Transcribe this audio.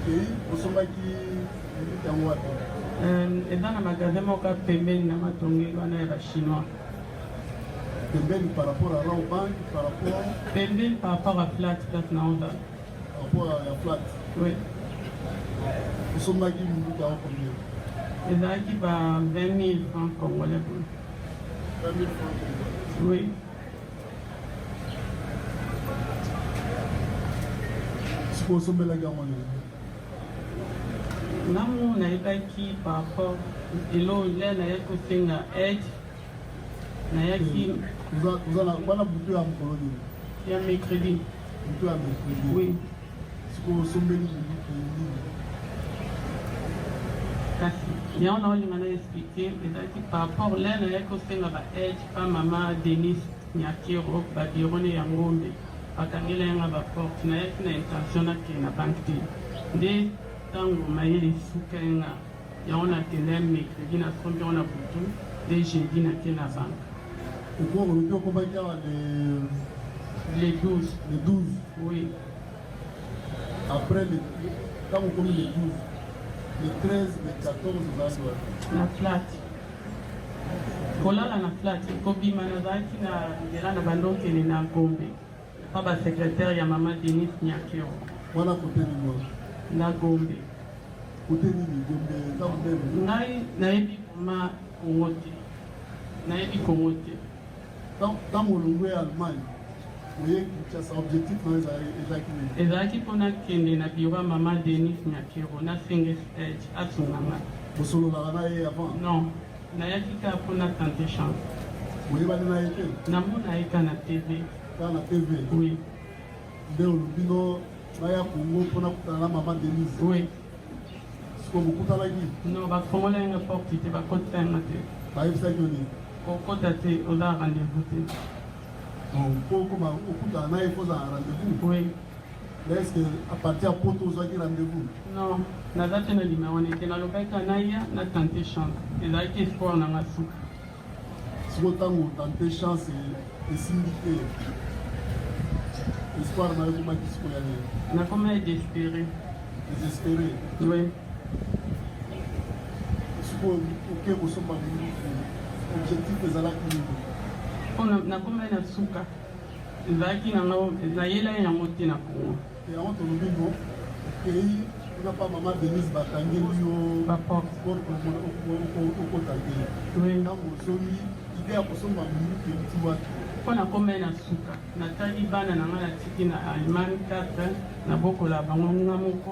Et au sommet qui est en Ouattara. Et dans le magasin, on a payé les Chinois. Par rapport à la banque, par rapport. Payé par rapport à Flat, Naoda. Par rapport à la Flat. Oui. Au sommet qui est en combien? Et là, qui va 20 000 francs congolais. 20 000 francs congolais. Oui. C'est pour au sommet de la guerre mondiale. Namu naibaki par rapport ilo ile na yako singa edge na yaki vous allez bana butu ya mkoloni ya mercredi butu ya mercredi oui siko sombeli kasi ya on a ngana expliquer ezaki par rapport là na yako singa ba edge pa mama Denis Nyakiro ba birone ya ngombe akangela yanga ba porte na yaki na intention na ke na banque de tango mayele sukenga ya on a télé mercredi na sombi on a butu de jeudi na tena banque au cours le combat les 12 oui après quand on commence les 12 les 13 les 14 la flat kolala na flat kobima na zaki na ngela na bandokele na Gombe pa ba secrétaire ya mama Denis Nyakiro wana côté ni na Gombe côté ni Gombe za mbele ngai nayebi ma Kongote nayebi Kongote dans mon longue Allemagne oui c'est objectif na ezalaki mpona kende na biro mama Denis Nyakiro na single stage atunganga bosolola na ye avant non nayaki kaka mpona tenter chance oyebani na ye te namona ye kaka na TV kaka na TV oui nde olobino naya Congo mpona kutana na mama Denise oui siko bokutanaki non bafongola yanga porte te bakotisa yanga te bayebisaki oni kokota te oza rendez-vous te po okoma okutana na ye kozala rendez-vous oui est-ce que à partir ya poto ozwaki rendez-vous non naza te na limero wana te nalobaki naya na tenter chance ezalaki espoir nanga suka siko ntango tante chance esimbi te espoir na yo komaki siko ya nini nakoma désespéré oui siko oke kosomba objectif ezalaki nini mpona nakoma na suka ezalaki nanga nayela yango te na Kongo yango tolobi no okei kuna pa mama Denise batangeli yo okota te ntango osombi ide ya kosomba minute euti wapi mpo nakoma na suka natali bana nanga natiki na Allemagne 4 nabokola bango nga moko